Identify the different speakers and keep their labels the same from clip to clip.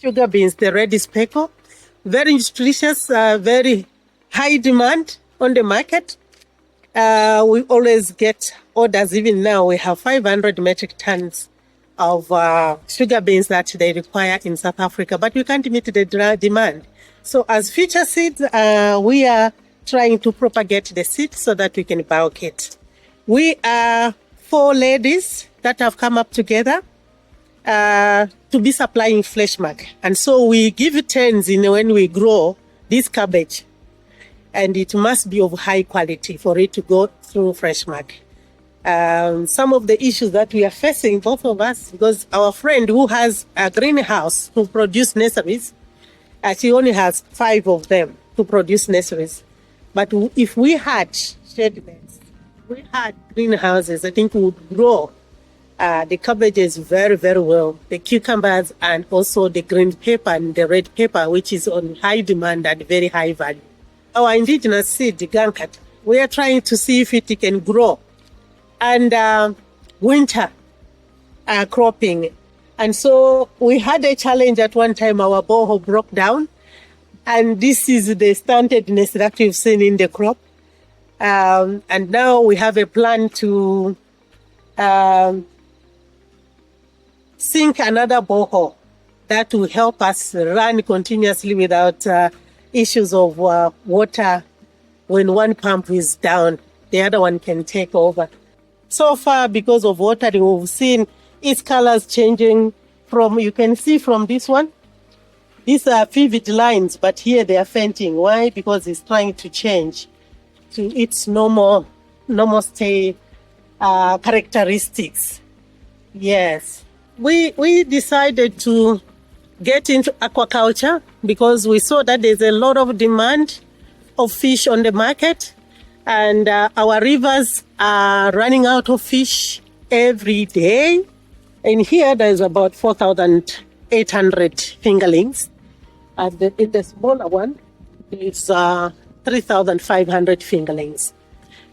Speaker 1: sugar beans, the red speckle. Very nutritious, very high demand on the market. We always get orders. Even now, we have 500 metric tons of sugar beans that they require in South Africa, but we can't meet the demand. So as Future Seeds, we are trying to propagate the seed so that we can bulk it. We are 4 ladies that have come up together to be supplying flesh mark. And so we give turns in when we grow this cabbage. And it must be of high quality for it to go through fresh mark. Some of the issues that we are facing, both of us, because our friend who has a greenhouse to produce nurseries, she only has 5 of them to produce nurseries. But if we had shade nets, we had greenhouses, I think we would grow the cabbages very, very well, the cucumbers and also the green pepper and the red pepper, which is on high demand and very high value. Our indigenous seed, the gankat, we are trying to see if it can grow. And winter cropping. And so we had a challenge at one time, our borehole broke down. And this is the stuntedness that we've seen in the crop. And now we have a plan to sink another borehole that will help us run continuously without issues of water. When one pump is down, the other one can take over. So far, because of watering, we've seen its colors changing from, you can see from this one, these are vivid lines, but here they are fainting. Why? Because it's trying to change to its normal state characteristics. Yes. We decided to get into aquaculture because we saw that there's a lot of demand of fish on the market. And our rivers are running out of fish every day. And here there's about 4,800 fingerlings. And in the smaller one, it's 3,500 fingerlings.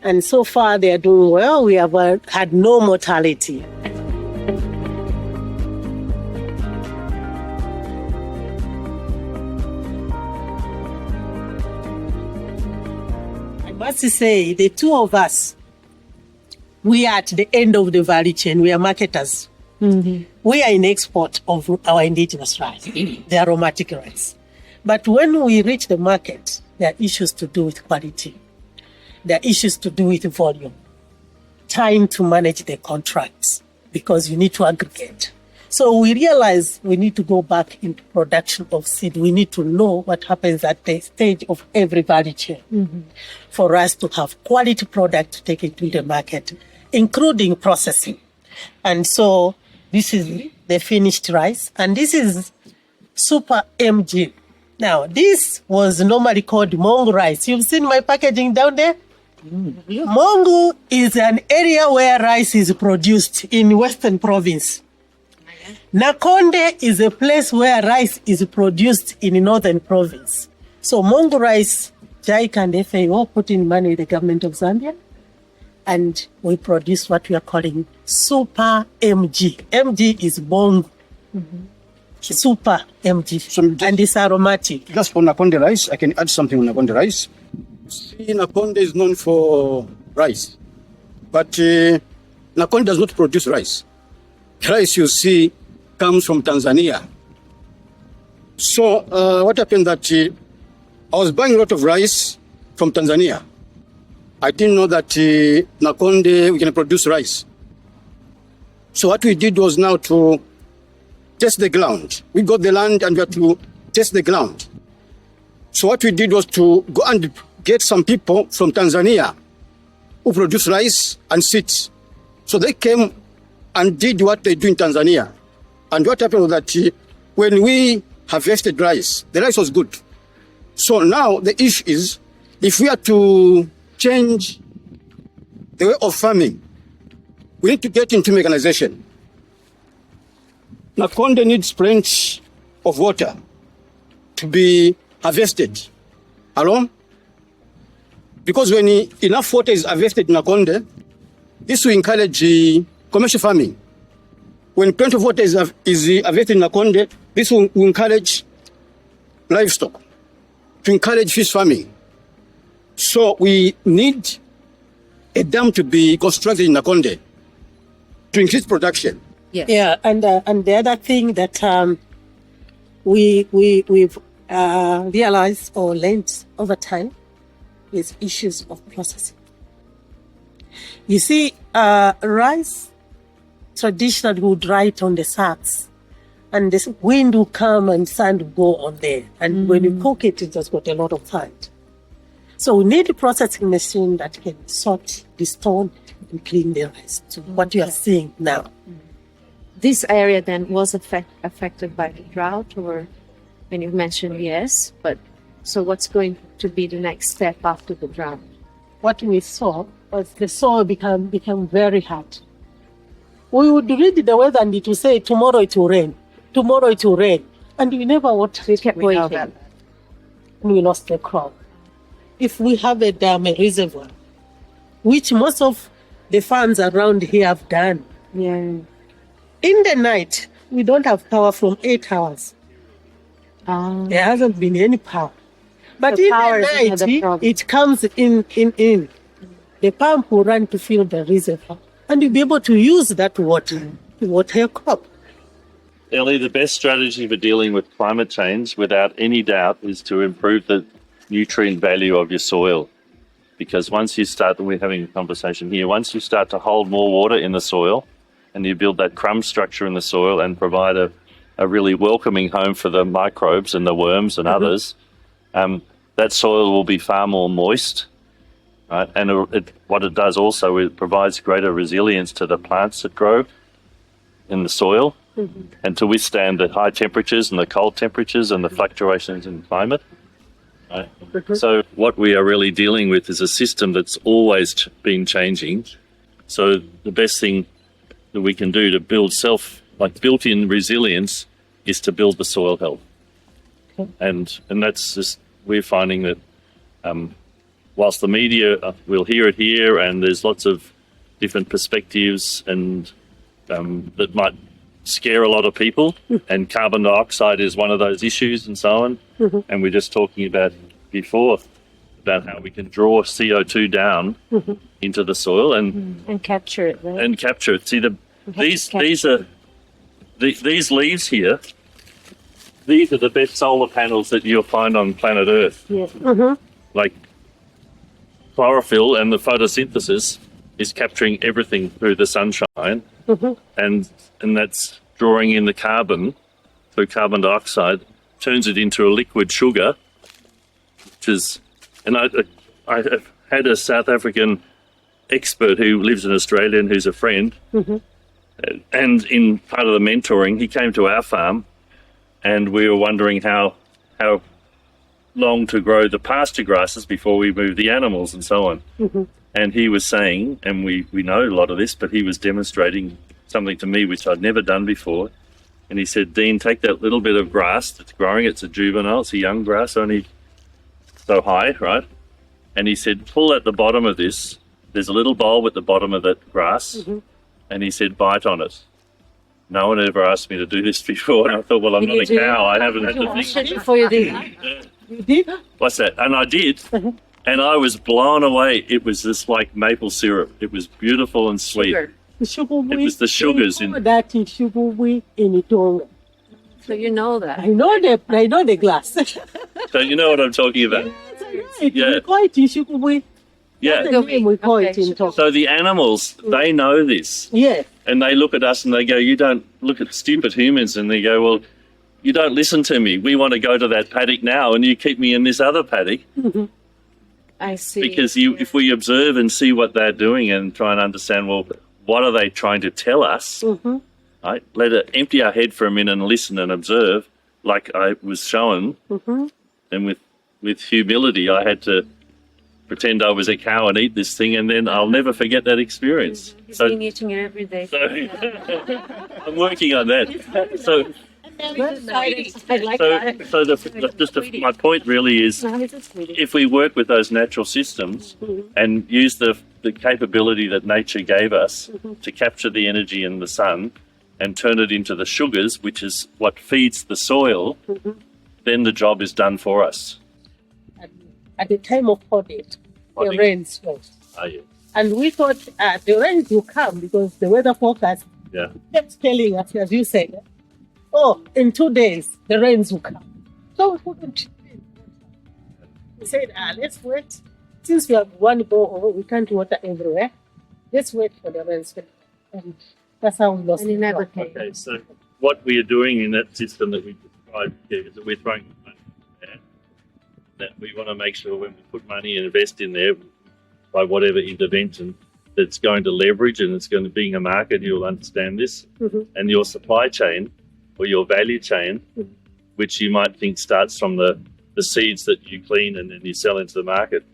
Speaker 1: And so far they are doing well. We have had no mortality. I must say, the two of us, we are at the end of the value chain. We are marketers. Mm-hmm. We are in export of our indigenous rice, the aromatic rice. But when we reach the market, there are issues to do with quality. There are issues to do with volume. Time to manage the contracts because you need to aggregate. So we realize we need to go back into production of seed. We need to know what happens at the stage of every value chain for us to have quality product to take it to the market, including processing. And so this is the finished rice, and this is Super MG. Now, this was normally called Mongo rice. You've seen my packaging down there? Mongo is an area where rice is produced in Western Province. Nakonde is a place where rice is produced in Northern Province. So Mongo rice, JICA and FAO put in money with the government of Zambia, and we produce what we are calling Super MG. MG is Mongo. Super MG. And it's aromatic.
Speaker 2: Just for Nakonde rice, I can add something on Nakonde rice. See, Nakonde is known for rice, but Nakonde does not produce rice. Rice, you see, comes from Tanzania. So what happened that I was buying a lot of rice from Tanzania. I didn't know that Nakonde, we can produce rice. So what we did was now to test the ground. We got the land and we had to test the ground. So what we did was to go and get some people from Tanzania who produce rice and seeds. So they came and did what they do in Tanzania. And what happened was that when we harvested rice, the rice was good. So now the issue is, if we are to change the way of farming, we need to get into mechanization. Nakonde needs plenty of water to be harvested alone. Because when enough water is harvested in Nakonde, this will encourage commercial farming. when plenty of water is available in Nakonde, this will encourage livestock, to encourage fish farming. So we need a dam to be constructed in Nakonde to increase production.
Speaker 3: Yes.
Speaker 1: Yeah, and the other thing that we've realized or learned over time is issues of processing. You see, rice traditionally would dry it on the sacks, and the wind will come and sand will go on there. And when you cook it, it just got a lot of sand. So we need a processing machine that can sort the stone and clean the rice. So what you are seeing now.
Speaker 3: This area then was affected by the drought, or when you mentioned yes, but so what's going to be the next step after the drought?
Speaker 1: What we saw was the soil become very hard. We would read the weather and it would say, tomorrow it will rain, tomorrow it will rain. And we never watered it.
Speaker 3: kept waiting.
Speaker 1: And we lost the crop. If we have a dam, a reservoir, which most of the farms around here have done,
Speaker 3: Yeah.
Speaker 1: in the night, we don't have power from 8 hours. There hasn't been any power. But
Speaker 3: So
Speaker 1: in
Speaker 3: power
Speaker 1: the
Speaker 3: is another
Speaker 1: night,
Speaker 3: problem.
Speaker 1: it comes in. The pump will run to fill the reservoir. And you'll be able to use that water to water your crop.
Speaker 4: Ellie, the best strategy for dealing with climate change, without any doubt, is to improve the nutrient value of your soil. Because once you start, and we're having a conversation here, once you start to hold more water in the soil and you build that crumb structure in the soil and provide a really welcoming home for the microbes and the worms and others, that soil will be far more moist. Right? And what it does also, it provides greater resilience to the plants that grow in the soil and to withstand the high temperatures and the cold temperatures and the fluctuations in climate. Right? So what we are really dealing with is a system that's always been changing. So the best thing that we can do to build built-in resilience is to build the soil health. And that's just, we're finding that whilst the media will hear it here and there's lots of different perspectives and that might scare a lot of people, and carbon dioxide is one of those issues and so on. And we're just talking about before about how we can draw CO2 down into the soil
Speaker 3: And capture it, right?
Speaker 4: and capture it. See, these leaves here, these are the best solar panels that you'll find on planet Earth.
Speaker 3: Yeah.
Speaker 4: Like chlorophyll and the photosynthesis is capturing everything through the sunshine, and that's drawing in the carbon through carbon dioxide, turns it into a liquid sugar, which is, and I have had a South African expert who lives in Australia and who's a friend, and in part of the mentoring, he came to our farm, and we were wondering how long to grow the pasture grasses before we move the animals and so on. And he was saying, and we know a lot of this, but he was demonstrating something to me which I'd never done before. And he said, Dean, take that little bit of grass that's growing, it's a juvenile, it's a young grass, only so high, right? And he said, pull at the bottom of this, there's a little bulb at the bottom of that grass, and he said, bite on it. No one ever asked me to do this before, and I thought, well, I'm not a cow, I haven't had to think.
Speaker 3: Before you did.
Speaker 1: You did?
Speaker 4: What's that? And I did. And I was blown away. It was just like maple syrup. It was beautiful and sweet.
Speaker 3: Sugar.
Speaker 1: The sugar
Speaker 4: It was the sugars in.
Speaker 1: that in sugar wheat in Itonga.
Speaker 3: So you know that.
Speaker 1: I know the glass.
Speaker 4: So you know what I'm talking about.
Speaker 1: Right.
Speaker 4: Yeah.
Speaker 1: We call it in sugar wheat.
Speaker 4: Yeah.
Speaker 1: The name we call it in Tonga.
Speaker 4: So the animals, they know this.
Speaker 1: Yeah.
Speaker 4: And they look at us and they go, you don't look at stupid humans. And they go, well, you don't listen to me. We want to go to that paddock now and you keep me in this other paddock.
Speaker 3: I see.
Speaker 4: Because if we observe and see what they're doing and try and understand, well, what are they trying to tell us? Right? Let it empty our head for a minute and listen and observe, like I was shown. And with humility, I had to pretend I was a cow and eat this thing, and then I'll never forget that experience.
Speaker 3: He's
Speaker 4: So,
Speaker 3: been eating it every day.
Speaker 4: I'm working on that. So,
Speaker 3: I like that.
Speaker 4: my point really is,
Speaker 3: No, he's a sweetie.
Speaker 4: if we work with those natural systems and use the capability that nature gave us to capture the energy in the sun and turn it into the sugars, which is what feeds the soil, then the job is done for us.
Speaker 1: At the time of audit, the
Speaker 4: Podding.
Speaker 1: rains fell.
Speaker 4: Oh, yeah.
Speaker 1: And we thought the rains will come because the weather forecast
Speaker 4: Yeah.
Speaker 1: kept telling us, as you said, oh, in 2 days, the rains will come. So we couldn't. We said, let's wait. Since we have one borehole, we can't water everywhere. Let's wait for the rains. And that's how we lost
Speaker 3: And it
Speaker 1: the
Speaker 3: never
Speaker 1: crop.
Speaker 3: came.
Speaker 4: Okay, so what we are doing in that system that we described here is that we're throwing money in there. That we want to make sure when we put money and invest in there, by whatever intervention, that's going to leverage and it's going to be a market, you'll understand this. And your supply chain or your value chain, which you might think starts from the seeds that you clean and then you sell into the market.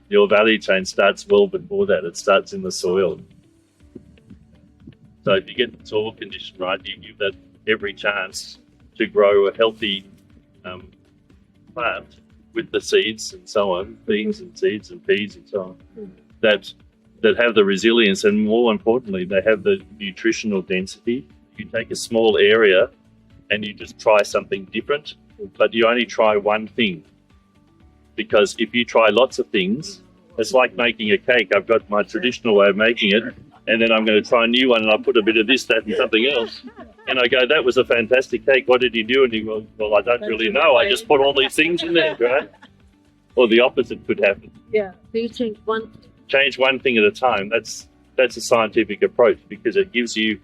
Speaker 4: Your value chain starts well before that. It starts in the soil. So if you get the soil condition right, you give that every chance to grow a healthy plant with the seeds and so on, beans and seeds and peas and so on, that have the resilience, and more importantly, they have the nutritional density. You take a small area and you just try something different, but you only try one thing. Because if you try lots of things, it's like making a cake. I've got my traditional way of making it, and then I'm going to try a new one, and I put a bit of this, that, and something else. And I go, that was a fantastic cake. What did you do? And you go, well, I don't really know. I just put all these things in there, right? Or the opposite could happen.
Speaker 1: Yeah.
Speaker 3: So you change one.
Speaker 4: Change one thing at a time. That's a scientific approach, because it gives you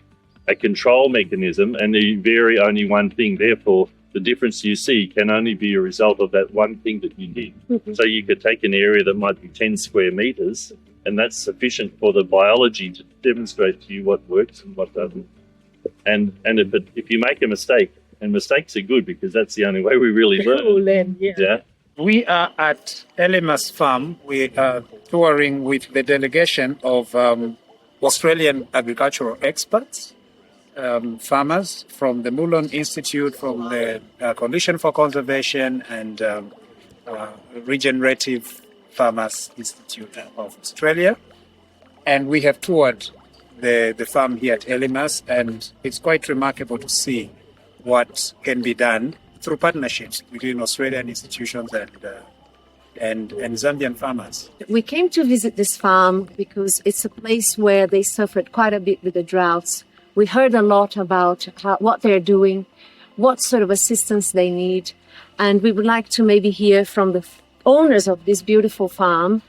Speaker 4: a control mechanism and you vary only one thing. Therefore, the difference you see can only be a result of that one thing that you did. So you could take an area that might be 10 square meters, and that's sufficient for the biology to demonstrate to you what works and what doesn't. And if you make a mistake, and mistakes are good because that's the only way we really learn. Yeah.
Speaker 5: We are at EllySams Farm. We are touring with the delegation of Australian agricultural experts, farmers from the Mullen Institute, from the Coalition for Conservation and Regenerative Farmers Institute of Australia. And we have toured the farm here at EllySams, and it's quite remarkable to see what can be done through partnerships between Australian institutions and Zambian farmers.
Speaker 3: We came to visit this farm because it's a place where they suffered quite a bit with the droughts. We heard a lot about what they're doing, what sort of assistance they need, and we would like to maybe hear from the owners of this beautiful farm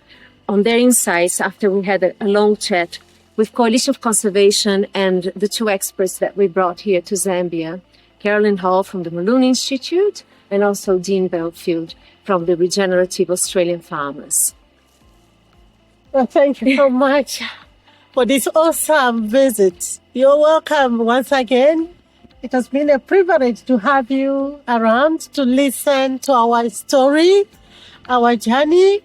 Speaker 3: on their insights after we had a long chat with Coalition of Conservation and the two experts that we brought here to Zambia, Carolyn Hall from the Mullen Institute and also Dean Belfield from the Regenerative Australian Farmers.
Speaker 1: Well, thank you so much for this awesome visit. You're welcome once again. It has been a privilege to have you around to listen to our story, our journey,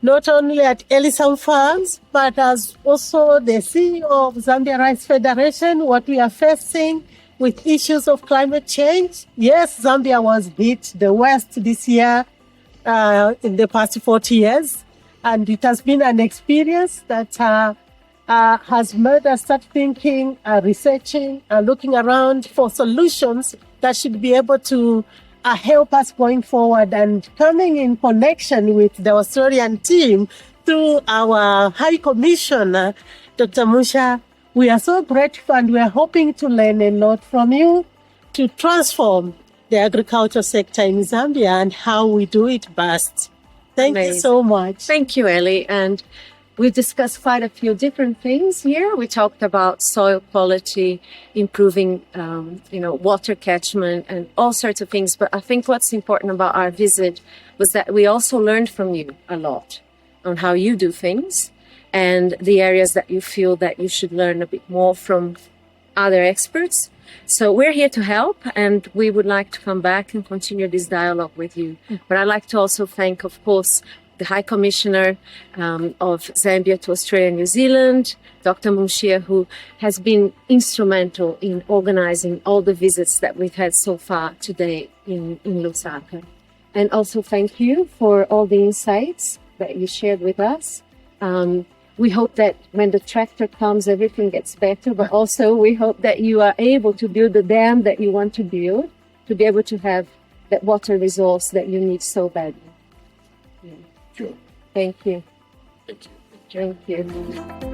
Speaker 1: not only at EllySams Farms, but as also the CEO of Zambia Rice Federation, what we are facing with issues of climate change. Yes, Zambia was hit the worst this year in the past 40 years. And it has been an experience that has made us start thinking, researching, looking around for solutions that should be able to help us going forward, and coming in connection with the Australian team through our High Commissioner, Dr. Musha. We are so grateful, and we are hoping to learn a lot from you to transform the agriculture sector in Zambia and how we do it best. Thank you so much.
Speaker 3: Thank you, Ellie. And we discussed quite a few different things here. We talked about soil quality, improving, water catchment and all sorts of things. But I think what's important about our visit was that we also learned from you a lot on how you do things and the areas that you feel that you should learn a bit more from other experts. So we're here to help, and we would like to come back and continue this dialogue with you. But I'd like to also thank, of course, the High Commissioner of Zambia to Australia and New Zealand, Dr. Munshia, who has been instrumental in organizing all the visits that we've had so far today in Lusaka. And also thank you for all the insights that you shared with us. we hope that when the tractor comes, everything gets better, but also we hope that you are able to build the dam that you want to build, to be able to have that water resource that you need so badly.
Speaker 2: Sure.
Speaker 3: Thank you.
Speaker 2: Thank you.
Speaker 3: Thank you.